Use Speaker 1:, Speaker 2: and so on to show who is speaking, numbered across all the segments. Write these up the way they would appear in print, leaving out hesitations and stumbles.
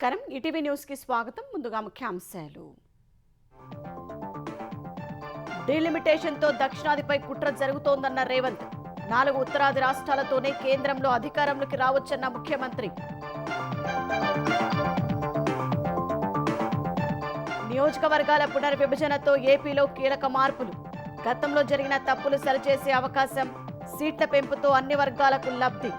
Speaker 1: నమస్కారం ETV news కి స్వాగతం. ముందుగా ముఖ్యాంశాలు. డీలిమిటేషన్ తో దక్షిణాదిపై కుట్ర జరుగుతోందన్న రేవంత్. 4 ఉత్తరాది రాష్ట్రాలతోనే కేంద్రంలో అధికారంలోకి రావచ్చన్న ముఖ్యమంత్రి. నియోజకవర్గాల పునర్విభజనతో ఏపీలో కీలక మార్పులు. గతంలో జరిగిన తప్పులు సరిచేసే అవకాశం. సీట్ల పెంపుతో అన్ని వర్గాలకు లబ్ధి.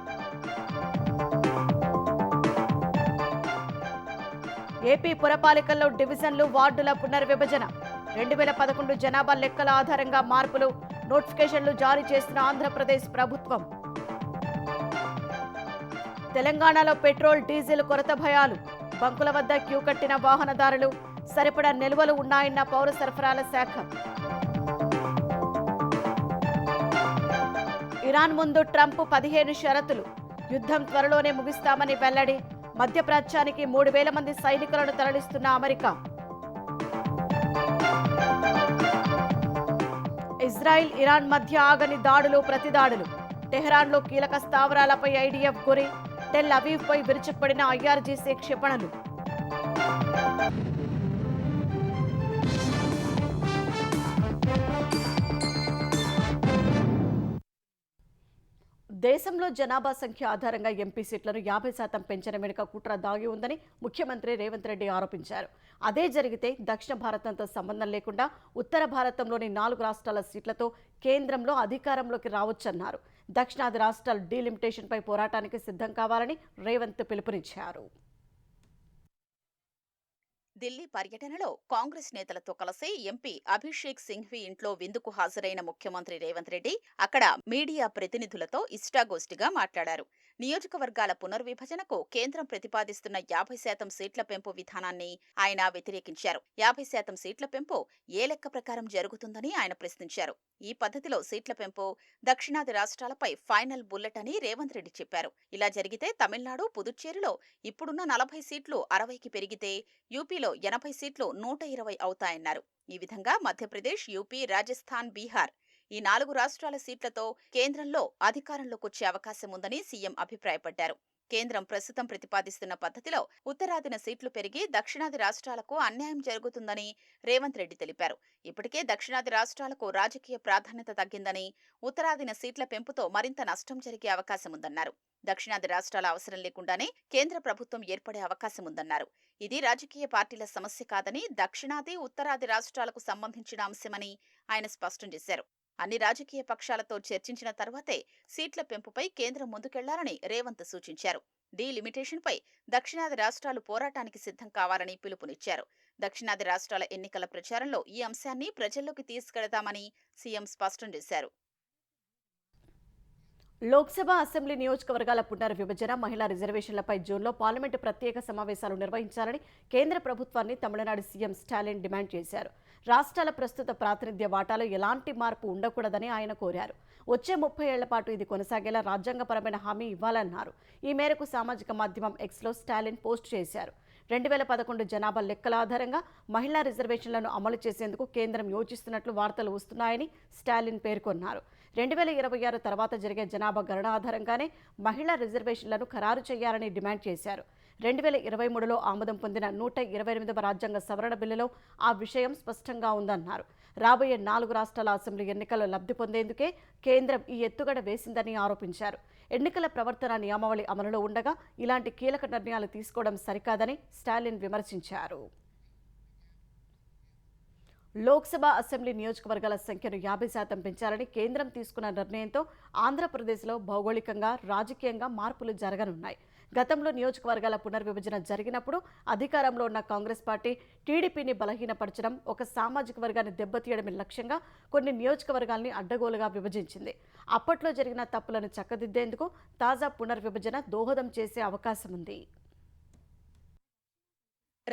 Speaker 1: ఏపీ పురపాలికల్లో డివిజన్లు వార్డుల పునర్విభజన. 2011 జనాభా లెక్కల ఆధారంగా మార్పులు. నోటిఫికేషన్లు జారీ చేసిన ఆంధ్రప్రదేశ్ ప్రభుత్వం. తెలంగాణలో పెట్రోల్ డీజిల్ కొరత భయాలు. బంకుల వద్ద క్యూ కట్టిన వాహనదారులు. సరిపడా నిల్వలు ఉన్నాయన్న పౌర సరఫరాల శాఖ. ఇరాన్ ముందు ట్రంప్ 15 షరతులు. యుద్ధం త్వరలోనే ముగిస్తామని వెల్లడి. మధ్యప్రాచ్యానికి 3,000 మంది సైనికులను తరలిస్తున్న అమెరికా. ఇజ్రాయిల్ ఇరాన్ మధ్య ఆగని దాడులు ప్రతిదాడులు. టెహ్రాన్లో కీలక స్థావరాలపై ఐడిఎఫ్ గురి. టెల్ అవీవ్ పై విరుచుకుపడిన ఐఆర్జీసీ క్షిపణులు. దేశంలో జనాభా సంఖ్య ఆధారంగా ఎంపీ సీట్లను 50% పెంచడం వెనుక కుట్ర దాగి ఉందని ముఖ్యమంత్రి రేవంత్ రెడ్డి ఆరోపించారు. అదే జరిగితే దక్షిణ భారతంతో సంబంధం లేకుండా ఉత్తర భారతంలోని 4 రాష్ట్రాల సీట్లతో కేంద్రంలో అధికారంలోకి రావచ్చన్నారు. దక్షిణాది రాష్ట్రాల డీలిమిటేషన్పై పోరాటానికి సిద్ధం కావాలని రేవంత్ పిలుపునిచ్చారు.
Speaker 2: ఢిల్లీ పర్యటనలో కాంగ్రెస్ నేతలతో కలిసి ఎంపీ అభిషేక్ సింఘ్వి ఇంట్లో విందుకు హాజరైన ముఖ్యమంత్రి రేవంత్ రెడ్డి అక్కడ మీడియా ప్రతినిధులతో ఇష్టాగోష్ఠిగా మాట్లాడారు. నియోజకవర్గాల పునర్విభజనకు కేంద్రం ప్రతిపాదిస్తున్న 50% సీట్ల పెంపు విధానాన్ని ఆయన వ్యతిరేకించారు. 50% సీట్ల పెంపు ఏ లెక్క ప్రకారం జరుగుతుందని ఆయన ప్రశ్నించారు. ఈ పద్ధతిలో సీట్ల పెంపు దక్షిణాది రాష్ట్రాలపై ఫైనల్ బుల్లెట్ అని రేవంత్ రెడ్డి చెప్పారు. ఇలా జరిగితే తమిళనాడు, పుదుచ్చేరిలో ఇప్పుడున్న 40 సీట్లు 60కి పెరిగితే యూపీలో 80 సీట్లు 120 అవుతాయన్నారు. ఈ విధంగా మధ్యప్రదేశ్, యూపీ, రాజస్థాన్, బీహార్ ఈ 4 రాష్ట్రాల సీట్లతో కేంద్రంలో అధికారంలోకొచ్చే అవకాశం ఉందని సీఎం అభిప్రాయపడ్డారు. కేంద్రం ప్రస్తుతం ప్రతిపాదిస్తున్న పద్ధతిలో ఉత్తరాదిన సీట్లు పెరిగి దక్షిణాది రాష్ట్రాలకు అన్యాయం జరుగుతుందని రేవంత్ రెడ్డి తెలిపారు. ఇప్పటికే దక్షిణాది రాష్ట్రాలకు రాజకీయ ప్రాధాన్యత తగ్గిందని, ఉత్తరాదిన సీట్ల పెంపుతో మరింత నష్టం జరిగే అవకాశం ఉందన్నారు. దక్షిణాది రాష్ట్రాల అవసరం లేకుండానే కేంద్ర ప్రభుత్వం ఏర్పడే అవకాశం ఉందన్నారు. ఇది రాజకీయ పార్టీల సమస్య కాదని, దక్షిణాది, ఉత్తరాది రాష్ట్రాలకు సంబంధించిన అంశమని ఆయన స్పష్టం చేశారు. అన్ని రాజకీయ పక్షాలతో చర్చించిన తర్వాతే సీట్ల పెంపుపై కేంద్రం ముందుకెళ్లాలని రేవంత్ సూచించారు. డీలిమిటేషన్పై దక్షిణాది రాష్ట్రాలు పోరాటానికి సిద్ధం కావాలని పిలుపునిచ్చారు. దక్షిణాది రాష్ట్రాల ఎన్నికల ప్రచారంలో ఈ అంశాన్ని ప్రజల్లోకి తీసుకెళతామని సీఎం స్పష్టం చేశారు.
Speaker 1: లోక్సభ, అసెంబ్లీ నియోజకవర్గాల పునర్విభజన, మహిళా రిజర్వేషన్లపై జూన్లో పార్లమెంటు ప్రత్యేక సమావేశాలు నిర్వహించాలని కేంద్ర ప్రభుత్వాన్ని తమిళనాడు సీఎం స్టాలిన్ డిమాండ్ చేశారు. రాష్ట్రాల ప్రస్తుత ప్రాతినిధ్య వాటాలో ఎలాంటి మార్పు ఉండకూడదని ఆయన కోరారు. వచ్చే 30 ఏళ్ల పాటు ఇది కొనసాగేలా రాజ్యాంగపరమైన హామీ ఇవ్వాలన్నారు. ఈ మేరకు సామాజిక మాధ్యమం ఎక్స్లో స్టాలిన్ పోస్ట్ చేశారు. 2011 జనాభా లెక్కల ఆధారంగా మహిళా రిజర్వేషన్లను అమలు చేసేందుకు కేంద్రం యోచిస్తున్నట్లు వార్తలు వస్తున్నాయని స్టాలిన్ పేర్కొన్నారు. 2026 తర్వాత జరిగే జనాభా గణన ఆధారంగానే మహిళా రిజర్వేషన్లను ఖరారు చేయాలని డిమాండ్ చేశారు. 2023లో ఆమోదం పొందిన 128వ రాజ్యాంగ సవరణ బిల్లులో ఆ విషయం స్పష్టంగా ఉందన్నారు. రాబోయే 4 రాష్ట్రాల అసెంబ్లీ ఎన్నికల్లో లబ్ధి పొందేందుకే కేంద్రం ఈ ఎత్తుగడ వేసిందని ఆరోపించారు. ఎన్నికల ప్రవర్తన నియమావళి అమలులో ఉండగా ఇలాంటి కీలక నిర్ణయాలు తీసుకోవడం సరికాదని స్టాలిన్ విమర్శించారు. లోక్సభ, అసెంబ్లీ నియోజకవర్గాల సంఖ్యను 50% పెంచాలని కేంద్రం తీసుకున్న నిర్ణయంతో ఆంధ్రప్రదేశ్లో భౌగోళికంగా, రాజకీయంగా మార్పులు జరగనున్నాయి. గతంలో నియోజకవర్గాల పునర్విభజన జరిగినప్పుడు అధికారంలో ఉన్న కాంగ్రెస్ పార్టీ టీడీపీని బలహీనపరచడం, ఒక సామాజిక వర్గాన్ని దెబ్బతీయడమే లక్ష్యంగా కొన్ని నియోజకవర్గాల్ని అడ్డగోలుగా విభజించింది. అప్పట్లో జరిగిన తప్పులను చక్కదిద్దేందుకు తాజా పునర్విభజన దోహదం చేసే అవకాశం ఉంది.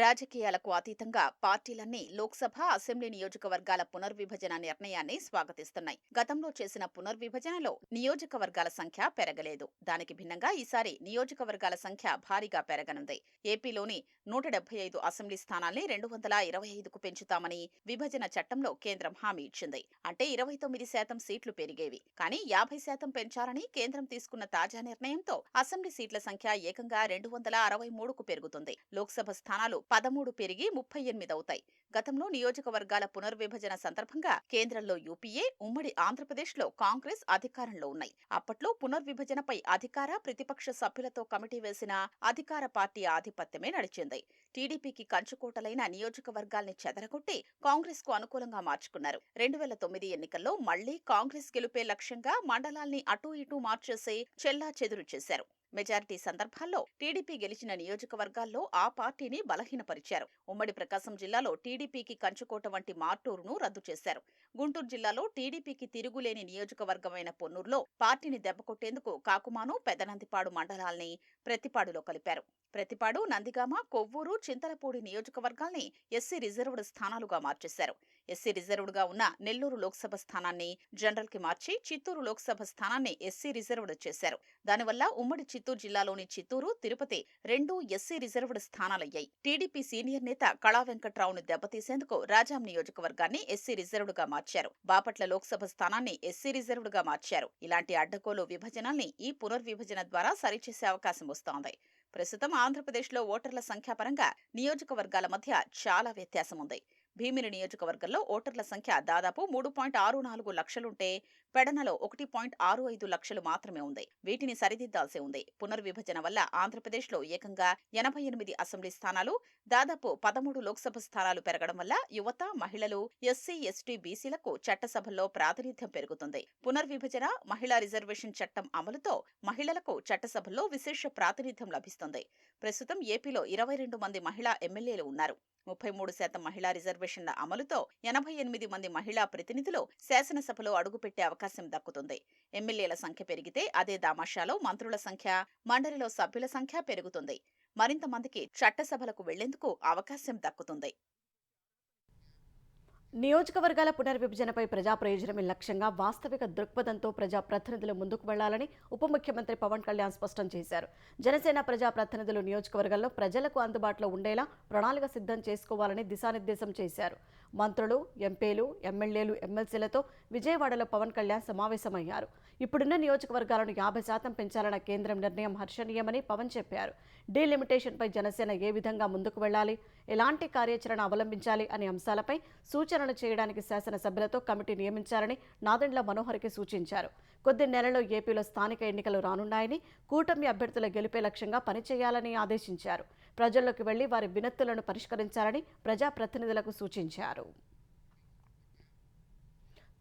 Speaker 2: రాజకీయాలకు అతీతంగా పార్టీలన్నీ లోక్సభ, అసెంబ్లీ నియోజకవర్గాల పునర్విభజన నిర్ణయాన్ని స్వాగతిస్తున్నాయి. గతంలో చేసిన పునర్విభజనలో నియోజకవర్గాల సంఖ్య పెరగలేదు. దానికి భిన్నంగా ఈసారి నియోజకవర్గాల సంఖ్య భారీగా పెరగనుంది. ఏపీలోని 175 అసెంబ్లీ స్థానాల్ని 225కు పెంచుతామని విభజన చట్టంలో కేంద్రం హామీ ఇచ్చింది. అంటే 29% సీట్లు పెరిగేవి. కానీ 50% పెంచాలని కేంద్రం తీసుకున్న తాజా నిర్ణయంతో అసెంబ్లీ సీట్ల సంఖ్య ఏకంగా 263కు పెరుగుతుంది. లోక్సభ స్థానాలు 13 పెరిగి 38 అవుతాయి. గతంలో నియోజకవర్గాల పునర్విభజన సందర్భంగా కేంద్రంలో యూపీఏ, ఉమ్మడి ఆంధ్రప్రదేశ్లో కాంగ్రెస్ అధికారంలో ఉన్నాయి. అప్పట్లో పునర్విభజనపై అధికార, ప్రతిపక్ష సభ్యులతో కమిటీ వేసిన అధికార పార్టీ ఆధిపత్యమే నడిచింది. టీడీపీకి కంచుకోటలైన నియోజకవర్గాల్ని చెదరగొట్టి కాంగ్రెస్ కు అనుకూలంగా మార్చుకున్నారు. 2009 ఎన్నికల్లో మళ్లీ కాంగ్రెస్ గెలుపే లక్ష్యంగా మండలాల్ని అటూ ఇటూ మార్చేసి చెల్లా చెదురు చేశారు. మెజారిటీ సందర్భాల్లో టీడీపీ గెలిచిన నియోజకవర్గాల్లో ఆ పార్టీని బలహీనపరిచారు. ఉమ్మడి ప్రకాశం జిల్లాలో టీడీపీకి కంచుకోట వంటి మార్టూరును రద్దు చేశారు. గుంటూరు జిల్లాలో టీడీపీకి తిరుగులేని నియోజకవర్గమైన పొన్నూరులో పార్టీని దెబ్బకొట్టేందుకు కాకుమాను, పెదనందిపాడు మండలాల్ని ప్రతిపాడులో కలిపారు. ప్రతిపాడు, నందిగామ, కొవ్వూరు, చింతలపూడి నియోజకవర్గాల్ని ఎస్సీ రిజర్వ్డ్ స్థానాలుగా మార్చేశారు. ఎస్సీ రిజర్వ్డ్గా ఉన్న నెల్లూరు లోక్సభ స్థానాన్ని జనరల్ కి మార్చి చిత్తూరు లోక్సభ స్థానాన్ని ఎస్సీ రిజర్వ్డ్ చేశారు. దానివల్ల ఉమ్మడి చిత్తూరు జిల్లాలోని చిత్తూరు, తిరుపతి 2 ఎస్సీ రిజర్వ్డ్ స్థానాలయ్యాయి. టీడీపీ సీనియర్ నేత కళా వెంకట్రావును దెబ్బతీసేందుకు రాజాం నియోజకవర్గాన్ని ఎస్సీ రిజర్వ్డ్గా మార్చారు. బాపట్ల లోక్సభ స్థానాన్ని ఎస్సీ రిజర్వ్డ్గా మార్చారు. ఇలాంటి అడ్డగోలు విభజనల్ని ఈ పునర్విభజన ద్వారా సరిచేసే అవకాశం వస్తోంది. ప్రస్తుతం ఆంధ్రప్రదేశ్లో ఓటర్ల సంఖ్యాపరంగా నియోజకవర్గాల మధ్య చాలా వ్యత్యాసం ఉంది. భీమిని నియోజకవర్గంలో ఓటర్ల సంఖ్య దాదాపు 3.64 లక్షలుంటే పెడనలో 1.65 లక్షలు మాత్రమే ఉంది. వీటిని సరిదిద్దాల్సి ఉంది. పునర్విభజన వల్ల ఆంధ్రప్రదేశ్లో ఏకంగా 88 అసెంబ్లీ స్థానాలు, దాదాపు 13 లోక్సభ స్థానాలు పెరగడం వల్ల యువత, మహిళలు, ఎస్సీ, ఎస్టీ, బీసీలకు చట్టసభల్లో ప్రాతినిధ్యం పెరుగుతుంది. పునర్విభజన, మహిళా రిజర్వేషన్ చట్టం అమలుతో మహిళలకు చట్టసభల్లో విశేష ప్రాతినిధ్యం లభిస్తుంది. ప్రస్తుతం ఏపీలో 22 మంది మహిళా ఎమ్మెల్యేలు ఉన్నారు. 33% మహిళా రిజర్వేషన్ల అమలుతో 88 మంది మహిళా ప్రతినిధులు శాసనసభలో అడుగుపెట్టే అవకాశం దక్కుతుంది. ఎమ్మెల్యేల సంఖ్య పెరిగితే అదే దామాషాలో మంత్రుల సంఖ్య, మండలిలో సభ్యుల సంఖ్య పెరుగుతుంది. మరింత మందికి చట్టసభలకు వెళ్లేందుకు అవకాశం దక్కుతుంది.
Speaker 1: నియోజకవర్గాల పునర్విభజనపై ప్రజా ప్రయోజనమే లక్ష్యంగా వాస్తవిక దృక్పథంతో ప్రజా ప్రతినిధులు ముందుకు వెళ్లాలని ఉప ముఖ్యమంత్రి పవన్ కళ్యాణ్ స్పష్టం చేశారు. జనసేన ప్రజా ప్రతినిధులు నియోజకవర్గంలో ప్రజలకు అందుబాటులో ఉండేలా ప్రణాళిక సిద్ధం చేసుకోవాలని దిశానిర్దేశం చేశారు. మంత్రులు, ఎంపీలు, ఎమ్మెల్యేలు, ఎమ్మెల్సీలతో విజయవాడలో పవన్ కళ్యాణ్ సమావేశమయ్యారు. ఇప్పుడున్న నియోజకవర్గాలను 50% పెంచాలన్న కేంద్రం నిర్ణయం హర్షణీయమని పవన్ చెప్పారు. డీలిమిటేషన్పై జనసేన ఏ విధంగా ముందుకు వెళ్లాలి, ఎలాంటి కార్యాచరణ అవలంబించాలి అనే అంశాలపై సూచనలు చేయడానికి శాసనసభ్యులతో కమిటీ నియమించాలని నాదెండ్ల మనోహర్కి సూచించారు. కొద్ది నెలల్లో ఏపీలో స్థానిక ఎన్నికలు రానున్నాయని, కూటమి అభ్యర్థుల గెలుపే లక్ష్యంగా పనిచేయాలని ఆదేశించారు. ప్రజల్లోకి వెళ్లి వారి వినతులను పరిష్కరించాలని ప్రజాప్రతినిధులకు సూచించారు.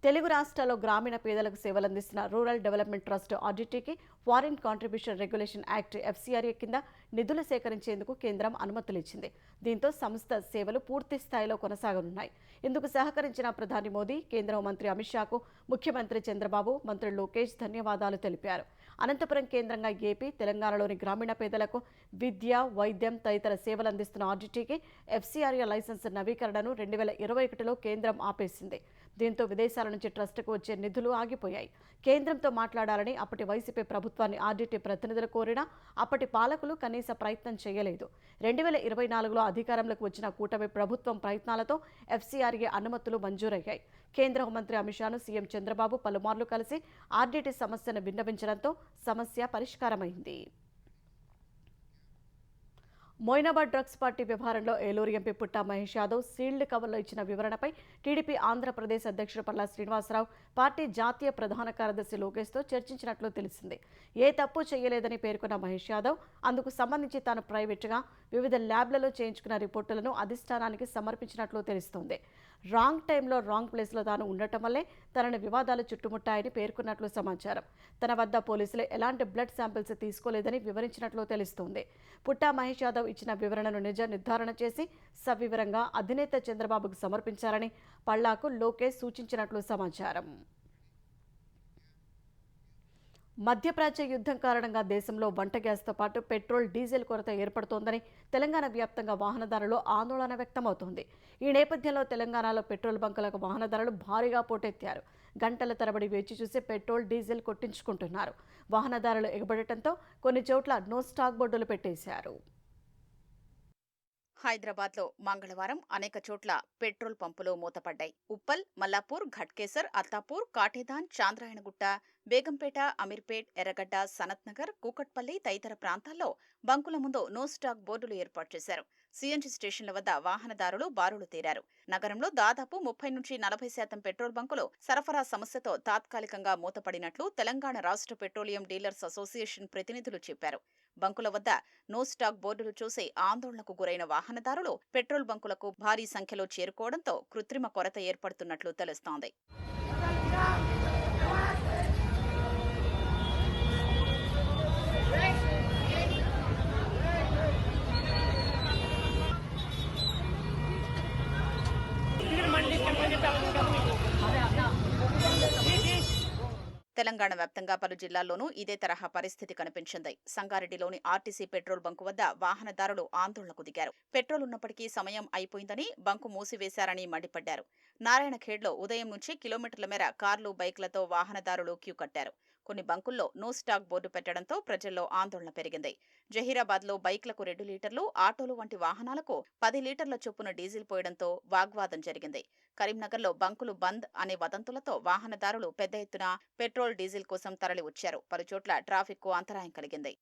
Speaker 1: తెలుగు రాష్ట్రాల్లో గ్రామీణ పేదలకు సేవలందిస్తున్న రూరల్ డెవలప్మెంట్ ట్రస్ట్ ఆర్డిటీకి foreign contribution regulation act FCRA కింద నిధులు సేకరించేందుకు కేంద్రం అనుమతులిచ్చింది. దీంతో సంస్థ సేవలు పూర్తి స్థాయిలో కొనసాగనున్నాయి. ఇందుకు సహకరించిన ప్రధాని మోదీ, కేంద్ర మంత్రి అమిత్ షాకు ముఖ్యమంత్రి చంద్రబాబు, మంత్రి లోకేష్ ధన్యవాదాలు తెలిపారు. అనంతపురం కేంద్రంగా ఏపీ, తెలంగాణలోని గ్రామీణ పేదలకు విద్య, వైద్యం తదితర సేవలు అందిస్తున్న ఆర్డిటీకి FCRA లైసెన్స్ నవీకరణను 2021లో కేంద్రం ఆపేసింది. దీంతో విదేశాల నుంచి ట్రస్టుకు వచ్చే నిధులు ఆగిపోయాయి. కేంద్రంతో మాట్లాడాలని అప్పటి వైసీపీ ప్రభుత్వాన్ని ఆర్డిటీ ప్రతినిధులు కోరినా అప్పటి పాలకులు కనీస ప్రయత్నం చేయలేదు. 2024లో అధికారంలోకి వచ్చిన కూటమి ప్రభుత్వం ప్రయత్నాలతో FCRA అనుమతులు మంజూరయ్యాయి. కేంద్ర హోంమంత్రి అమిత్ షాను సీఎం చంద్రబాబు పలుమార్లు కలిసి ఆర్డిటీ సమస్యను విన్నవించడంతో సమస్య పరిష్కారమైంది. మొయినాబాద్ డ్రగ్స్ పార్టీ వ్యవహారంలో ఏలూరు ఎంపీ పుట్టా మహేష్ యాదవ్ సీల్డ్ కవర్లో ఇచ్చిన వివరణపై టీడీపీ ఆంధ్రప్రదేశ్ అధ్యక్షుడు పల్లా శ్రీనివాసరావు పార్టీ జాతీయ ప్రధాన కార్యదర్శి లోకేష్తో చర్చించినట్లు తెలిసింది. ఏ తప్పు చేయలేదని పేర్కొన్న మహేష్ యాదవ్ అందుకు సంబంధించి తాను ప్రైవేటుగా వివిధ ల్యాబ్లలో చేయించుకున్న రిపోర్టులను అధిష్టానానికి సమర్పించినట్లు తెలుస్తోంది. రాంగ్ టైంలో రాంగ్ ప్లేస్లో తాను ఉండటం వల్లే తనని వివాదాలు చుట్టుముట్టాయని పేర్కొన్నట్లు సమాచారం. తన వద్ద పోలీసులు ఎలాంటి బ్లడ్ శాంపిల్స్ తీసుకోలేదని వివరించినట్లు తెలుస్తోంది. పుట్టా మహేష్ యాదవ్ ఇచ్చిన వివరణను నిజ నిర్ధారణ చేసి సవివరంగా అధినేత చంద్రబాబుకు సమర్పించాలని పల్లాకు లోకేష్ సూచించినట్లు సమాచారం. మధ్యప్రాచ్య యుద్ధం కారణంగా దేశంలో వంట గ్యాస్తో పాటు పెట్రోల్, డీజిల్ కొరత ఏర్పడుతోందని తెలంగాణ వ్యాప్తంగా వాహనదారులు ఆందోళన వ్యక్తమవుతోంది. ఈ నేపథ్యంలో తెలంగాణలో పెట్రోల్ బంకులకు వాహనదారులు భారీగా పోటెత్తారు. గంటల తరబడి వేచి చూసి పెట్రోల్, డీజిల్ కొట్టించుకుంటున్నారు. వాహనదారులు ఎగబడటంతో కొన్ని చోట్ల నో స్టాక్ బోర్డులు పెట్టేశారు.
Speaker 2: హైదరాబాద్లో మంగళవారం అనేక చోట్ల పెట్రోల్ పంపులు మూతపడ్డాయి. ఉప్పల్, మల్లాపూర్, ఘట్కేసర్, అత్తాపూర్, కాటేదాన్, చాంద్రాయణగుట్ట, బేగంపేట, అమీర్పేట్, ఎర్రగడ్డ, సనత్ నగర్, కూకట్పల్లి తదితర ప్రాంతాల్లో బంకుల ముందు నో స్టాక్ బోర్డులు ఏర్పాటు చేశారు. సీఎన్జీ స్టేషన్ల వద్ద వాహనదారులు బారులు తీరారు. నగరంలో దాదాపు 30-40% పెట్రోల్ బంకులు సరఫరా సమస్యతో తాత్కాలికంగా మూతపడినట్లు తెలంగాణ రాష్ట్ర పెట్రోలియం డీలర్స్ అసోసియేషన్ ప్రతినిధులు చెప్పారు. బంకుల వద్ద నో స్టాక్ బోర్డులు చూసి ఆందోళనకు గురైన వాహనదారులు పెట్రోల్ బంకులకు భారీ సంఖ్యలో చేరుకోవడంతో కృత్రిమ కొరత ఏర్పడుతున్నట్లు తెలుస్తోంది. తెలంగాణ వ్యాప్తంగా పలు జిల్లాల్లోనూ ఇదే తరహా పరిస్థితి కనిపించింది. సంగారెడ్డిలోని ఆర్టీసీ పెట్రోల్ బంకు వద్ద వాహనదారులు ఆందోళనకు దిగారు. పెట్రోల్ ఉన్నప్పటికీ సమయం అయిపోయిందని బంకు మూసివేశారని మండిపడ్డారు. నారాయణఖేడ్లో ఉదయం నుంచి కిలోమీటర్ల మేర కార్లు, బైక్లతో వాహనదారులు క్యూ కట్టారు. కొన్ని బంకుల్లో నో స్టాక్ బోర్డు పెట్టడంతో ప్రజల్లో ఆందోళన పెరిగింది. జహీరాబాద్లో బైక్లకు 2 లీటర్లు, ఆటోలు వంటి వాహనాలకు 10 లీటర్ల చొప్పున డీజిల్ పోయడంతో వాగ్వాదం జరిగింది. కరీంనగర్లో బంకులు బంద్ అనే వదంతులతో వాహనదారులు పెద్ద ఎత్తున పెట్రోల్, డీజిల్ కోసం తరలి వచ్చారు. పలుచోట్ల ట్రాఫిక్కు అంతరాయం కలిగింది.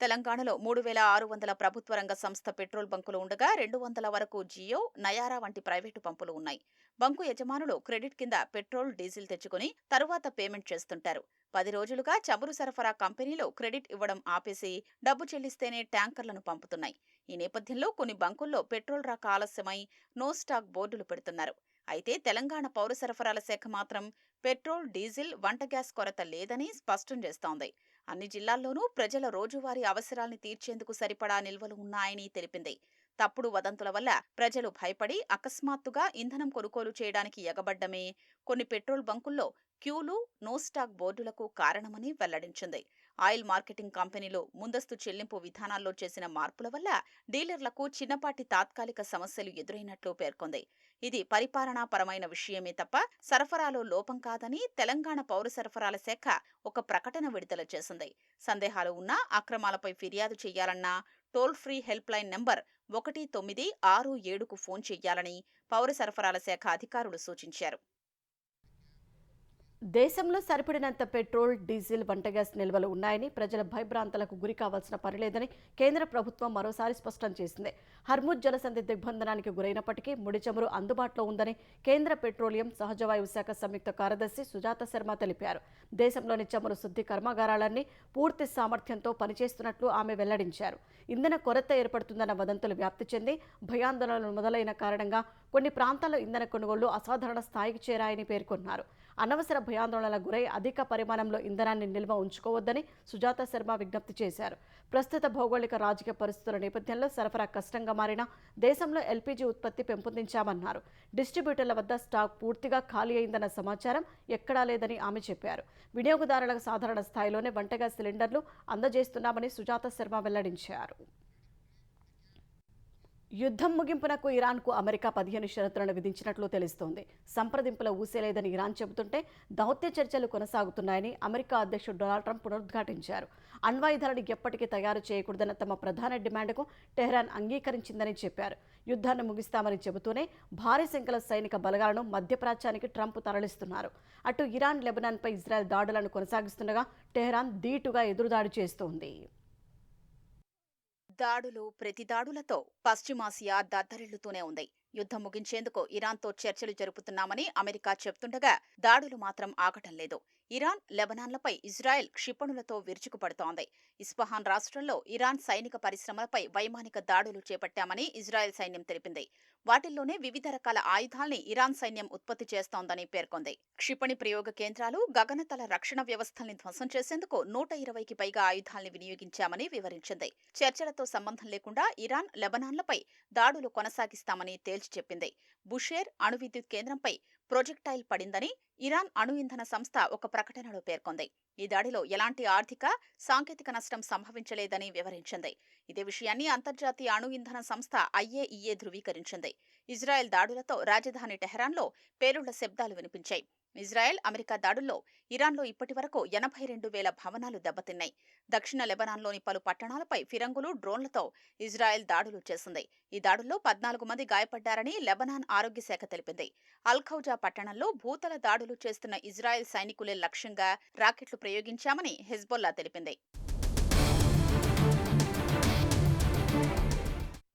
Speaker 2: తెలంగాణలో 3,600 ప్రభుత్వ రంగ సంస్థ పెట్రోల్ బంకులు ఉండగా 200 వరకు జియో, నయారా వంటి ప్రైవేటు పంపులు ఉన్నాయి. బంకు యజమానులు క్రెడిట్ కింద పెట్రోల్, డీజిల్ తెచ్చుకుని తరువాత పేమెంట్ చేస్తుంటారు. 10 రోజులుగా చమురు సరఫరా కంపెనీలు క్రెడిట్ ఇవ్వడం ఆపేసి డబ్బు చెల్లిస్తేనే ట్యాంకర్లను పంపుతున్నాయి. ఈ నేపథ్యంలో కొన్ని బంకుల్లో పెట్రోల్ రాక ఆలస్యమై నో స్టాక్ బోర్డులు పెడుతున్నారు. అయితే తెలంగాణ పౌర సరఫరాల శాఖ మాత్రం పెట్రోల్, డీజిల్, వంట గ్యాస్ కొరత లేదని స్పష్టం చేస్తోంది. అన్ని జిల్లాల్లోనూ ప్రజల రోజువారీ అవసరాల్ని తీర్చేందుకు సరిపడా నిల్వలు ఉన్నాయని తెలిపింది. తప్పుడు వదంతుల వల్ల ప్రజలు భయపడి అకస్మాత్తుగా ఇంధనం కొనుగోలు చేయడానికి ఎగబడ్డమే కొన్ని పెట్రోల్ బంకుల్లో క్యూలు, నో స్టాక్ బోర్డులకు కారణమని వెల్లడించింది. ఆయిల్ మార్కెటింగ్ కంపెనీలు ముందస్తు చెల్లింపు విధానాల్లో చేసిన మార్పుల వల్ల డీలర్లకు చిన్నపాటి తాత్కాలిక సమస్యలు ఎదురైనట్లు పేర్కొంది. ఇది పరిపాలనాపరమైన విషయమే తప్ప సరఫరాలో లోపం కాదని తెలంగాణ పౌర సరఫరాల శాఖ ఒక ప్రకటన విడుదల చేసింది. సందేహాలు ఉన్నా, అక్రమాలపై ఫిర్యాదు చేయాలన్నా toll free help line number 1967కు ఫోన్ చేయాలని పౌర సరఫరాల శాఖ అధికారులు సూచించారు.
Speaker 1: దేశంలో సరిపడినంత పెట్రోల్, డీజిల్, వంట గ్యాస్ నిల్వలు ఉన్నాయని, ప్రజల భయభ్రాంతులకు గురి కావాల్సిన పనిలేదని కేంద్ర ప్రభుత్వం మరోసారి స్పష్టం చేసింది. హర్ముజ్ జలసంధి దిగ్బంధనానికి గురైనప్పటికీ ముడి చమురు అందుబాటులో ఉందని కేంద్ర పెట్రోలియం, సహజవాయు శాఖ సంయుక్త కార్యదర్శి సుజాత శర్మ తెలిపారు. దేశంలోని చమురు శుద్ధి కర్మాగారాలన్నీ పూర్తి సామర్థ్యంతో పనిచేస్తున్నట్లు ఆమె వెల్లడించారు. ఇంధన కొరత ఏర్పడుతుందన్న వదంతులు వ్యాప్తి చెంది భయాందోళనలు మొదలైన కారణంగా కొన్ని ప్రాంతాల్లో ఇంధన కొనుగోళ్లు అసాధారణ స్థాయికి చేరాయని పేర్కొన్నారు. అనవసర భయాందోళనలకు గురై అధిక పరిమాణంలో ఇంధనాన్ని నిల్వ ఉంచుకోవద్దని సుజాత శర్మ విజ్ఞప్తి చేశారు. ప్రస్తుత భౌగోళిక రాజకీయ పరిస్థితుల నేపథ్యంలో సరఫరా కష్టంగా మారినా దేశంలో ఎల్పీజీ ఉత్పత్తి పెంపొందించామన్నారు. డిస్ట్రిబ్యూటర్ల వద్ద స్టాక్ పూర్తిగా ఖాళీ అయిందన్న సమాచారం ఎక్కడా లేదని ఆమె చెప్పారు. వినియోగదారులకు సాధారణ స్థాయిలోనే వంట గ్యాస్ సిలిండర్లు అందజేస్తున్నామని సుజాత శర్మ వెల్లడించారు. యుద్ధం ముగింపునకు ఇరాన్కు అమెరికా 15 షరతులను విధించినట్లు తెలుస్తోంది. సంప్రదింపుల ఊసేలేదని ఇరాన్ చెబుతుంటే దౌత్య చర్చలు కొనసాగుతున్నాయని అమెరికా అధ్యక్షుడు డొనాల్డ్ ట్రంప్ పునరుద్ఘాటించారు. అణ్వాయుధాలను ఎప్పటికీ తయారు చేయకూడదన్న తమ ప్రధాన డిమాండ్కు టెహ్రాన్ అంగీకరించిందని చెప్పారు. యుద్ధాన్ని ముగిస్తామని చెబుతూనే భారీ సంఖ్యలో సైనిక బలగాలను మధ్యప్రాచ్యానికి ట్రంప్ తరలిస్తున్నారు. అటు ఇరాన్, లెబనాన్పై ఇజ్రాయెల్ దాడులను కొనసాగిస్తుండగా టెహ్రాన్ ధీటుగా ఎదురుదాడి చేస్తోంది.
Speaker 2: దాడులు, ప్రతిదాడులతో పశ్చిమాసియా దద్దరిల్లుతూనే ఉంది. యుద్ధం ముగించేందుకు ఇరాన్తో చర్చలు జరుపుతున్నామని అమెరికా చెప్తుండగా దాడులు మాత్రం ఆగటం లేదు. ఇరాన్, లెబనాన్లపై ఇజ్రాయెల్ క్షిపణులతో విరుచుకుపడుతోంది. ఇస్ఫహాన్ రాష్ట్రంలో ఇరాన్ సైనిక పరిశ్రమలపై వైమానిక దాడులు చేపట్టామని ఇజ్రాయెల్ సైన్యం తెలిపింది. వాటిల్లోనే వివిధ రకాల ఆయుధాల్ని ఇరాన్ సైన్యం ఉత్పత్తి చేస్తోందని పేర్కొంది. క్షిపణి ప్రయోగ కేంద్రాలు, గగనతల రక్షణ వ్యవస్థల్ని ధ్వంసం చేసేందుకు 120కి పైగా ఆయుధాల్ని వినియోగించామని వివరించింది. చర్చలతో సంబంధం లేకుండా ఇరాన్, లెబనాన్లపై దాడులు కొనసాగిస్తామని తేల్చి చెప్పింది. బుషేర్ అణు విద్యుత్ కేంద్రంపై ప్రొజెక్టైల్ పడిందని ఇరాన్ అణు ఇంధన సంస్థ ఒక ప్రకటనలో పేర్కొంది. ఈ దాడిలో ఎలాంటి ఆర్థిక, సాంకేతిక నష్టం సంభవించలేదని వివరించింది. ఇదే విషయాన్ని అంతర్జాతీయ అణు ఇంధన సంస్థ IAEA ధృవీకరించింది. ఇజ్రాయెల్ దాడులతో రాజధాని టెహరాన్లో పేలుళ్ల శబ్దాలు వినిపించాయి. ఇజ్రాయెల్, అమెరికా దాడుల్లో ఇరాన్లో ఇప్పటివరకు 82,000 భవనాలు దెబ్బతిన్నాయి. దక్షిణ లెబనాన్లోని పలు పట్టణాలపై ఫిరంగులు, డ్రోన్లతో ఇజ్రాయెల్ దాడులు చేసింది. ఈ దాడుల్లో 14 మంది గాయపడ్డారని లెబనాన్ ఆరోగ్య శాఖ తెలిపింది. అల్ఖౌజా పట్టణంలో భూతల దాడులు చేస్తున్న ఇజ్రాయెల్ సైనికులే లక్ష్యంగా రాకెట్లు ప్రయోగించామని హెజ్బొల్లా తెలిపింది.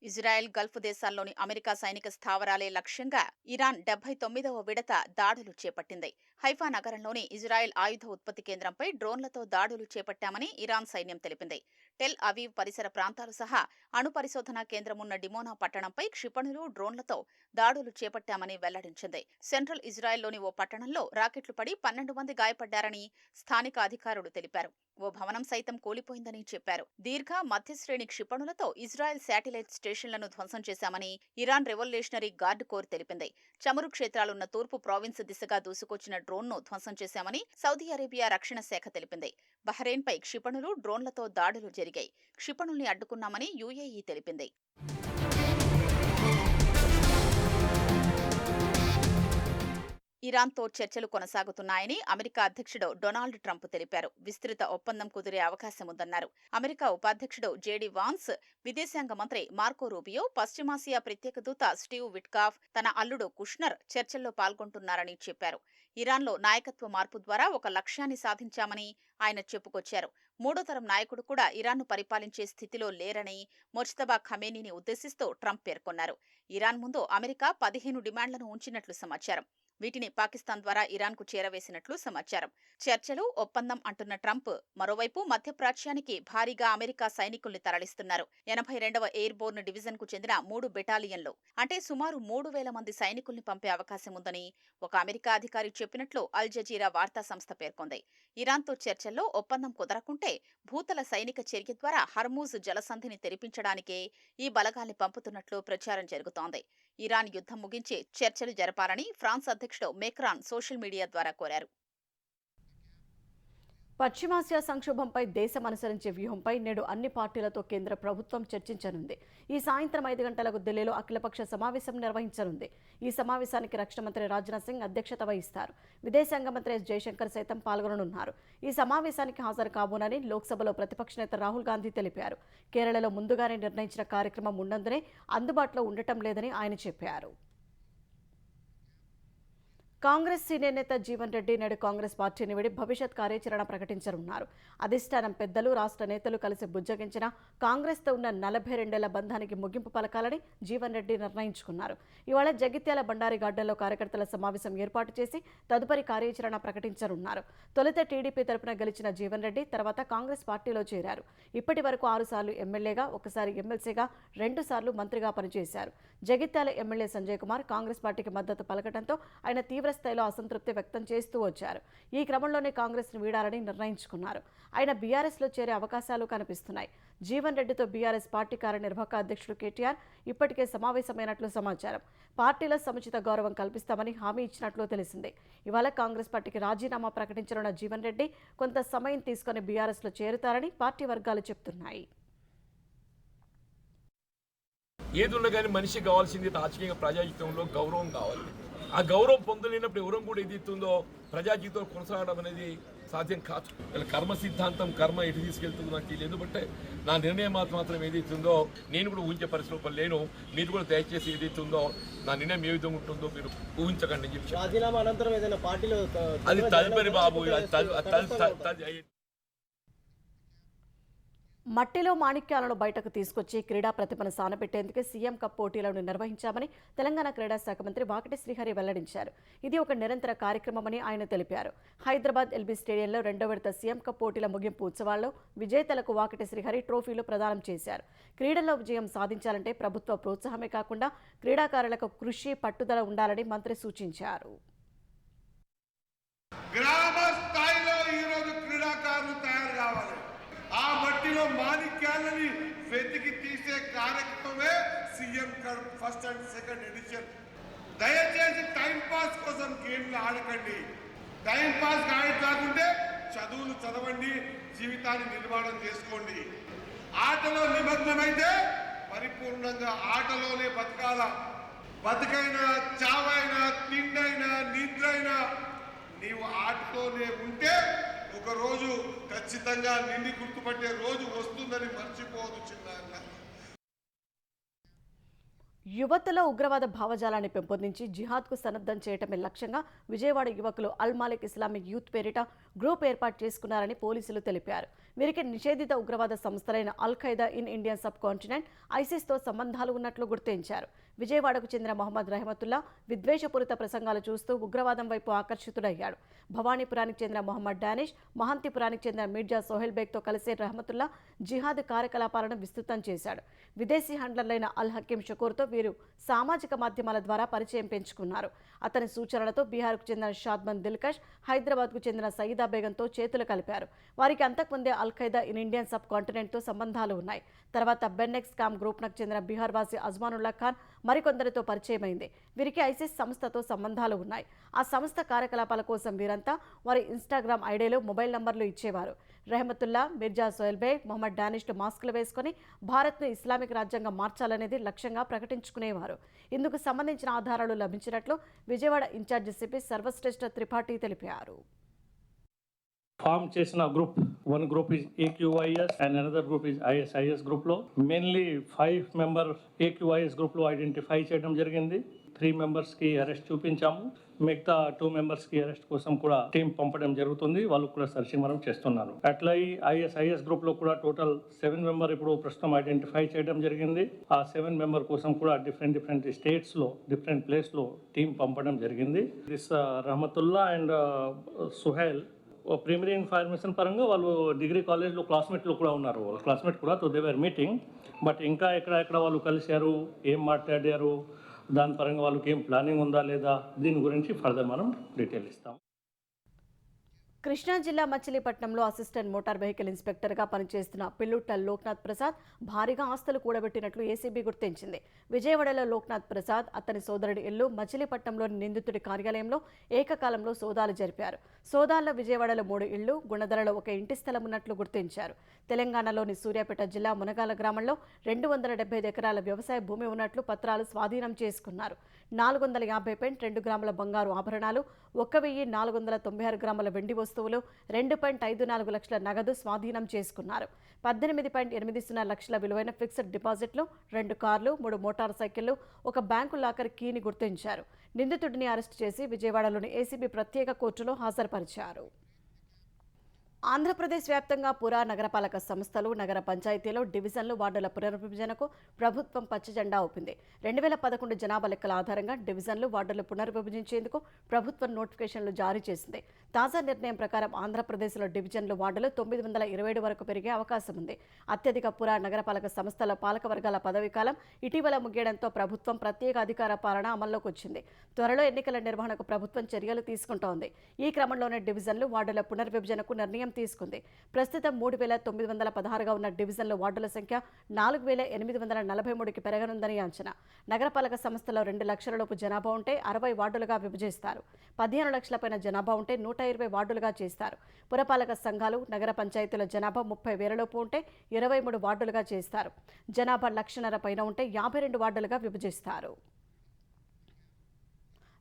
Speaker 2: ఇజ్రాయెల్, గల్ఫ్ దేశాల్లోని అమెరికా సైనిక స్థావరాలే లక్ష్యంగా ఇరాన్ 79వ విడత దాడులు చేపట్టింది. హైఫా నగరంలోని ఇజ్రాయెల్ ఆయుధ ఉత్పత్తి కేంద్రంపై డ్రోన్లతో దాడులు చేపట్టామని ఇరాన్ సైన్యం తెలిపింది. టెల్ అవీవ్ పరిసర ప్రాంతాలు సహా అణు పరిశోధనా కేంద్రమున్న డిమోనా పట్టణంపై క్షిపణులు, డ్రోన్లతో దాడులు చేపట్టామని వెల్లడించింది. సెంట్రల్ ఇజ్రాయెల్లోని ఓ పట్టణంలో రాకెట్లు పడి 12 మంది గాయపడ్డారని స్థానిక అధికారులు తెలిపారు. ఓ భవనం సైతం కూలిపోయిందని చెప్పారు. దీర్ఘ, మధ్యశ్రేణి క్షిపణులతో ఇజ్రాయెల్ శాటిలైట్ స్టేషన్లను ధ్వంసం చేశామని ఇరాన్ రెవల్యూషనరీ గార్డ్ కోర్ తెలిపింది. చమురు క్షేత్రాలున్న తూర్పు ప్రావిన్స్ దిశగా దూసుకొచ్చిన డ్రోన్ను ధ్వంసం చేశామని సౌదీ అరేబియా రక్షణ శాఖ తెలిపింది. బహ్రెయిన్పై క్షిపణులు, డ్రోన్లతో దాడులు జరిగాయి. క్షిపణుల్ని అడ్డుకున్నామని UAE తెలిపింది. ఇరాన్తో చర్చలు కొనసాగుతున్నాయని అమెరికా అధ్యక్షుడు డొనాల్డ్ ట్రంప్ తెలిపారు. విస్తృత ఒప్పందం కుదిరే అవకాశం ఉందన్నారు. అమెరికా ఉపాధ్యక్షుడు JD వాన్స్, విదేశాంగ మంత్రి మార్కో రూబియో, పశ్చిమాసియా ప్రత్యేక దూత స్టీవ్ విట్కాఫ్, తన అల్లుడు కుష్నర్ చర్చల్లో పాల్గొంటున్నారని చెప్పారు. ఇరాన్లో నాయకత్వ మార్పు ద్వారా ఒక లక్ష్యాన్ని సాధించామని ఆయన చెప్పుకొచ్చారు. మూడో తరం నాయకుడు కూడా ఇరాన్ను పరిపాలించే స్థితిలో లేరని ముజ్తబా ఖమేనీని ఉద్దేశిస్తూ ట్రంప్ పేర్కొన్నారు. ఇరాన్ ముందు అమెరికా 15 డిమాండ్లను ఉంచినట్లు సమాచారం. వీటిని పాకిస్తాన్ ద్వారా ఇరాన్కు చేరవేసినట్లు సమాచారం. చర్చలు, ఒప్పందం అంటున్న ట్రంప్ మరోవైపు మధ్యప్రాచ్యానికి భారీగా అమెరికా సైనికుల్ని తరలిస్తున్నారు. 82వ ఎయిర్బోర్న్ డివిజన్కు చెందిన 3 బెటాలియన్లు, అంటే సుమారు 3,000 మంది సైనికుల్ని పంపే అవకాశం ఉందని ఒక అమెరికా అధికారి చెప్పినట్లు అల్ జజీరా వార్తా సంస్థ పేర్కొంది. ఇరాన్తో చర్చల్లో ఒప్పందం కుదరకుంటే భూతల సైనిక చర్య ద్వారా హర్మూజ్ జలసంధిని తెరిపించడానికే ఈ బలగాల్ని పంపుతున్నట్లు ప్రచారం జరుగుతోంది. ఇరాన్ యుద్ధం ముగించి చర్చలు జరపాలని ఫ్రాన్స్ అధ్యక్షుడు మేక్రాన్ సోషల్ మీడియా ద్వారా కోరారు.
Speaker 1: పశ్చిమాసియా సంక్షోభంపై దేశం అనుసరించే వ్యూహంపై నేడు అన్ని పార్టీలతో కేంద్ర ప్రభుత్వం చర్చించనుంది. ఈ సాయంత్రం 5 గంటలకు ఢిల్లీలో అఖిలపక్ష సమావేశం నిర్వహించనుంది. ఈ సమావేశానికి రక్షణ మంత్రి రాజ్నాథ్ సింగ్ అధ్యక్షత వహిస్తారు. విదేశాంగ మంత్రి S. జయశంకర్ సైతం పాల్గొననున్నారు. ఈ సమావేశానికి హాజరు కాబోనని లోక్సభలో ప్రతిపక్ష నేత రాహుల్ గాంధీ తెలిపారు. కేరళలో ముందుగానే నిర్ణయించిన కార్యక్రమం ఉన్నందునే అందుబాటులో ఉండటం లేదని ఆయన చెప్పారు. కాంగ్రెస్ సీనియర్ నేత జీవన్ రెడ్డి నేడు కాంగ్రెస్ పార్టీని విడి భవిష్యత్ కార్యాచరణ ప్రకటించనున్నారు. అధిష్టానం పెద్దలు, రాష్ట్ర నేతలు కలిసి బుజ్జగించిన కాంగ్రెస్తో ఉన్న 42 ఏళ్ల బంధానికి ముగింపు పలకాలని జీవన్ రెడ్డి నిర్ణయించుకున్నారు. ఇవాళ జగిత్యాల బండారి గార్డెన్లో కార్యకర్తల సమావేశం ఏర్పాటు చేసి తదుపరి కార్యాచరణ ప్రకటించనున్నారు. తొలుత టీడీపీ తరపున గెలిచిన జీవన్ రెడ్డి తర్వాత కాంగ్రెస్ పార్టీలో చేరారు. ఇప్పటి వరకు 6 సార్లు ఎమ్మెల్యేగా, 1 సారి ఎమ్మెల్సీగా, 2 సార్లు మంత్రిగా పనిచేశారు. జగిత్యాల ఎమ్మెల్యే సంజయ్ కుమార్ కాంగ్రెస్ పార్టీకి మద్దతు పలకడంతో ఆయన తీవ్ర స్థాయిలో అసంతృప్తి వ్యక్తం చేస్తూ వచ్చారు. ఈ క్రమంలోనే కాంగ్రెస్ను వీడాలని నిర్ణయించుకున్నారు. ఆయన బీఆర్ఎస్లో చేరే అవకాశాలు కనిపిస్తున్నాయి. జీవన్ రెడ్డితో బీఆర్ఎస్ పార్టీ కార్యనిర్వాహక అధ్యక్షుడు కేటీఆర్ ఇప్పటికే సమావేశమైనట్లు సమాచారం. పార్టీలో సముచిత గౌరవం కల్పిస్తామని హామీ ఇచ్చినట్లు తెలిసింది. ఇవాళ కాంగ్రెస్ పార్టీకి రాజీనామా ప్రకటించనున్న జీవన్ రెడ్డి కొంత సమయం తీసుకుని బీఆర్ఎస్లో చేరుతారని పార్టీ వర్గాలు చెబుతున్నాయి.
Speaker 3: ఏదున్నా కానీ మనిషి కావాల్సింది రాజకీయంగా ప్రజాజీవితంలో గౌరవం కావాలి. ఆ గౌరవం పొందలేనప్పుడు ఎవరం కూడా ఏదైతుందో ప్రజా జీవితంలో కొనసాగడం అనేది సాధ్యం కాదు. కర్మ సిద్ధాంతం, కర్మ ఎటు తీసుకెళ్తుందో నాకు తెలియదు. ఎందుకంటే నా నిర్ణయం మాత్రం ఏదైతుందో నేను కూడా ఊహించే పరిస్థితుల్లో లేను. మీరు కూడా దయచేసి ఏదైతుందో నా నిర్ణయం ఏ విధంగా ఉంటుందో మీరు ఊహించకండి చెప్పి
Speaker 4: రాజీనామా అనంతరం ఏదైనా పార్టీలో
Speaker 3: అది తదుపరి బాబు.
Speaker 1: మట్టిలో మాణిక్యాలను బయటకు తీసుకొచ్చి క్రీడా ప్రతిభను సానబెట్టేందుకు సీఎం కప్ పోటీలను నిర్వహించామని తెలంగాణ క్రీడా శాఖ మంత్రి వాకిటి శ్రీహరి వెల్లడించారు. ఇది ఒక నిరంతర కార్యక్రమమని ఆయన తెలిపారు. హైదరాబాద్ ఎల్బీ స్టేడియంలో 2వ విడత సీఎం కప్ పోటీల ముగింపు ఉత్సవాల్లో విజేతలకు వాకిటి శ్రీహరి ట్రోఫీలు ప్రదానం చేశారు. క్రీడల్లో విజయం సాధించాలంటే ప్రభుత్వ ప్రోత్సాహమే కాకుండా క్రీడాకారులకు కృషి, పట్టుదల ఉండాలని మంత్రి సూచించారు.
Speaker 5: గ్రామ స్థాయిలో ఈరోజు క్రీడాకారులు తయారు కావాలి. ఆ మట్టిలో మాణిక్యాలని వెతికి తీసే కార్యక్రమమే CM cup first and second edition. దయచేసి టైం పాస్ కోసం గేమ్లు ఆడకండి. టైం పాస్ కాకుంటే చదువులు చదవండి, జీవితాన్ని నిర్మాణం చేసుకోండి. ఆటలో నిమగ్నమైతే పరిపూర్ణంగా ఆటలోనే బతకాల. బతుకైనా, చావైనా, తిండైనా, నిద్రైనా నీవు ఆటలోనే ఉంటే ఒక రోజు ఖచ్చితంగా నిన్ను గుర్తుపట్టే రోజు వస్తుందని మర్చిపోదు చిన్న.
Speaker 1: యువతలో ఉగ్రవాద భావజాలాన్ని పెంపొందించి జిహాద్కు సన్నద్ధం చేయటమే లక్ష్యంగా విజయవాడ యువకులు అల్ మాలిక్ ఇస్లామిక్ యూత్ పేరిట గ్రూప్ ఏర్పాటు చేసుకున్నారని పోలీసులు తెలిపారు. వీరికి నిషేధిత ఉగ్రవాద సంస్థలైన al Qaeda in Indian subcontinent ఐసిస్తో సంబంధాలు ఉన్నట్లు గుర్తించారు. విజయవాడకు చెందిన మొహమ్మద్ రహమతుల్లా విద్వేషపూరిత ప్రసంగాలు చూస్తూ ఉగ్రవాదం వైపు ఆకర్షితుడయ్యాడు. భవానీపురానికి చెందిన మొహమ్మద్ డానిష్, మహంతిపురానికి చెందిన మిర్జా సోహెల్ బేగ్తో కలిసి రహమతుల్లా జిహాద్ కార్యకలాపాలను విస్తృతం చేశాడు. విదేశీ హ్యాండ్లర్లైన అల్ హకీం షకూర్తో వీరు సామాజిక మాధ్యమాల ద్వారా పరిచయం పెంచుకున్నారు. అతని సూచనలతో బీహార్కు చెందిన షాద్మన్ దిల్కష్, హైదరాబాద్కు చెందిన సయీదా బేగంతో చేతులు కలిపారు. వారికి అంతకుముందే అల్ ఖైదా ఇన్ ఇండియన్ సబ్ కాంటినెంట్తో సంబంధాలు ఉన్నాయి. తర్వాత బెన్నెక్స్ కామ్ గ్రూప్నకు చెందిన బీహార్ వాసి అజ్మానుల్లా ఖాన్ మరికొందరితో పరిచయమైంది. వీరికి ఐసిస్ సంస్థతో సంబంధాలు ఉన్నాయి. ఆ సంస్థ కార్యకలాపాల కోసం వీరంతా వారి ఇన్స్టాగ్రామ్ ఐడీలో మొబైల్ నంబర్లు ఇచ్చేవారు. రెహమతుల్లా, మిర్జా సోహెల్ బేగ్, మొహమ్మద్ డానిష్లు మాస్కులు వేసుకుని భారత్ను ఇస్లామిక్ రాజ్యంగా మార్చాలనేది లక్ష్యంగా ప్రకటించుకునేవారు. ఇందుకు సంబంధించిన ఆధారాలు లభించినట్లు విజయవాడ ఇన్ఛార్జి సిపి సర్వశ్రేష్ఠ త్రిపాఠి తెలిపారు.
Speaker 6: ఫామ్ చేసిన group, one group is AQIS and another group is ISIS గ్రూప్లో మెయిన్లీ 5 మెంబర్ AQIS గ్రూప్లో ఐడెంటిఫై చేయడం జరిగింది. 3 మెంబర్స్కి అరెస్ట్ చూపించాము. మిగతా 2 మెంబర్స్కి అరెస్ట్ కోసం కూడా టీం పంపడం జరుగుతుంది. వాళ్ళు కూడా సర్చింగ్ మనం చేస్తున్నారు. అట్లా ఈ ISIS గ్రూప్లో కూడా టోటల్ 7 మెంబర్ ఇప్పుడు ప్రస్తుతం ఐడెంటిఫై చేయడం జరిగింది. ఆ 7 మెంబర్ కోసం కూడా డిఫరెంట్ స్టేట్స్లో, డిఫరెంట్ ప్లేస్లో టీం పంపడం జరిగింది. This Rahmatullah and Suhail primary information పరంగా వాళ్ళు డిగ్రీ కాలేజ్లో క్లాస్మేట్లో కూడా ఉన్నారు. వాళ్ళ క్లాస్మేట్ కూడా తో దే వర్ మీటింగ్. బట్ ఇంకా ఎక్కడ వాళ్ళు కలిశారు, ఏం మాట్లాడారు, దాని పరంగా వాళ్ళకి ఏం ప్లానింగ్ ఉందా లేదా, దీని గురించి ఫర్దర్ మనం డీటెయిల్ ఇస్తాం.
Speaker 1: కృష్ణా జిల్లా మచిలీపట్నంలో అసిస్టెంట్ మోటార్ వెహికల్ ఇన్స్పెక్టర్గా పనిచేస్తున్న పిల్లుట్ల లోక్నాథ్ ప్రసాద్ భారీగా ఆస్తులు కూడబెట్టినట్లు ఏసీబీ గుర్తించింది. విజయవాడలో లోక్నాథ్ ప్రసాద్, అతని సోదరుడి ఇల్లు, మచిలీపట్నంలోని నిందితుడి కార్యాలయంలో ఏకకాలంలో సోదాలు జరిపారు. సోదాల్లో విజయవాడలో 3 ఇళ్లు, గుణదలలో 1 ఇంటి స్థలం ఉన్నట్లు గుర్తించారు. తెలంగాణలోని సూర్యాపేట జిల్లా మునగాల గ్రామంలో 275 ఎకరాల వ్యవసాయ భూమి ఉన్నట్లు పత్రాలు స్వాధీనం చేసుకున్నారు. 450.2 గ్రాముల బంగారు ఆభరణాలు, 1496 గ్రాముల వెండి వస్తువులు, 2.54 లక్షల నగదు స్వాధీనం చేసుకున్నారు. 18.80 లక్షల విలువైన ఫిక్స్డ్ డిపాజిట్లు, 2 కార్లు, 3 మోటార్ సైకిళ్లు, 1 బ్యాంకు లాకర్ కీని గుర్తించారు. నిందితుడిని అరెస్టు చేసి విజయవాడలోని ఏసీబీ ప్రత్యేక కోర్టులో హాజరుపరిచారు. ఆంధ్రప్రదేశ్ వ్యాప్తంగా పుర నగరపాలక సంస్థలు, నగర పంచాయతీలో డివిజన్లు, వార్డుల పునర్విభజనకు ప్రభుత్వం పచ్చజెండా ఊపింది. 2011 జనాభా లెక్కల ఆధారంగా డివిజన్లు, వార్డులు పునర్విభజించేందుకు ప్రభుత్వం నోటిఫికేషన్లు జారీ చేసింది. తాజా నిర్ణయం ప్రకారం ఆంధ్రప్రదేశ్లో డివిజన్లు, వార్డులు 927 వరకు పెరిగే అవకాశం ఉంది. అత్యధిక పుర నగరపాలక సంస్థల పాలకవర్గాల పదవీకాలం ఇటీవల ముగియడంతో ప్రభుత్వం ప్రత్యేక అధికార పాలన అమల్లోకి వచ్చింది. త్వరలో ఎన్నికల నిర్వహణకు ప్రభుత్వం చర్యలు తీసుకుంటోంది. ఈ క్రమంలోనే డివిజన్లు, వార్డుల పునర్విభజనకు నిర్ణయం తీసుకుంది. ప్రస్తుతం 3,916గా ఉన్న డివిజన్ల వార్డుల సంఖ్య 4,843కి పెరగనుందని అంచనా. నగరపాలక సంస్థలో 2 లక్షలలోపు జనాభా ఉంటే 60 వార్డులుగా విభజిస్తారు. 15 లక్షలపైన జనాభా ఉంటే 120 వార్డులుగా చేస్తారు. పురపాలక సంఘాలు, నగర పంచాయతీల జనాభా 30,000 లోపు ఉంటే 23 వార్డులుగా చేస్తారు. జనాభా 1,50,000 పైన ఉంటే 52 వార్డులుగా విభజిస్తారు.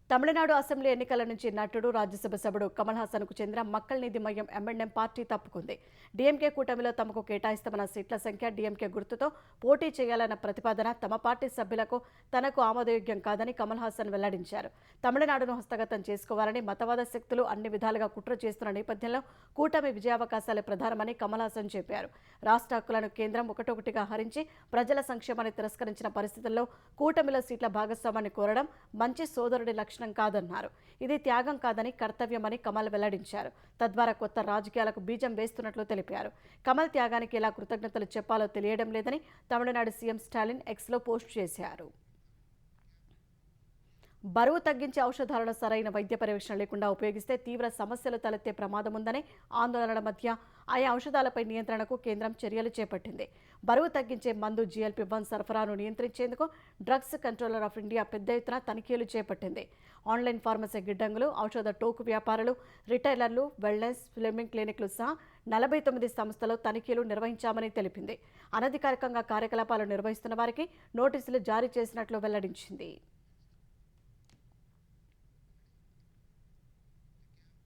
Speaker 1: తమిళనాడు అసెంబ్లీ ఎన్నికల నుంచి నటుడు రాజ్యసభ సభ్యుడు కమల్ హాసన్కు చెందిన మక్కల్ నీతి మయ్యం ఎంఎన్ఎం పార్టీ తప్పుకుంది. డీఎంకే కూటమిలో తమకు కేటాయిస్తామన్న సీట్ల సంఖ్య డీఎంకే గుర్తుతో పోటీ చేయాలన్న ప్రతిపాదన తమ పార్టీ సభ్యులకు తనకు ఆమోదయోగ్యం కాదని కమల్ హాసన్ వెల్లడించారు. తమిళనాడును హస్తగతం చేసుకోవాలని మతవాద శక్తులు అన్ని విధాలుగా కుట్ర చేస్తున్న నేపథ్యంలో కూటమి విజయావకాశాలే ప్రధానమని కమల్ హాసన్ చెప్పారు. రాష్ట్ర హక్కులను కేంద్రం ఒకటొకటిగా హరించి ప్రజల సంక్షేమాన్ని తిరస్కరించిన పరిస్థితుల్లో కూటమిలో సీట్ల భాగస్వామ్యాన్ని కోరడం మంచి సోదరుడి లక్ష్యం కాదన్నారు. ఇది త్యాగం కాదని కర్తవ్యమని కమల్ వెల్లడించారు. తద్వారా కొత్త రాజకీయాలకు బీజం వేస్తున్నట్లు తెలిపారు. కమల్ త్యాగానికి ఎలా కృతజ్ఞతలు చెప్పాలో తెలియడం లేదని తమిళనాడు సీఎం స్టాలిన్ ఎక్స్లో పోస్ట్ చేశారు. బరువు తగ్గించే ఔషధాలను సరైన వైద్య పర్యవేక్షణ లేకుండా ఉపయోగిస్తే తీవ్ర సమస్యలు తలెత్తే ప్రమాదం ఉందని ఆందోళనల మధ్య ఆయా ఔషధాలపై నియంత్రణకు కేంద్రం చర్యలు చేపట్టింది. బరువు తగ్గించే మందు GLP-1 సరఫరాను నియంత్రించేందుకు డ్రగ్స్ కంట్రోలర్ ఆఫ్ ఇండియా పెద్ద ఎత్తున తనిఖీలు చేపట్టింది. ఆన్లైన్ ఫార్మసీ గిడ్డంగులు, ఔషధ టోకు వ్యాపారులు, రిటైలర్లు, వెల్నెస్, స్లిమ్మింగ్ క్లినిక్లు సహా 49 సంస్థలు తనిఖీలు నిర్వహించామని తెలిపింది. అనధికారికంగా కార్యకలాపాలు నిర్వహిస్తున్న వారికి నోటీసులు జారీ చేసినట్లు వెల్లడించింది.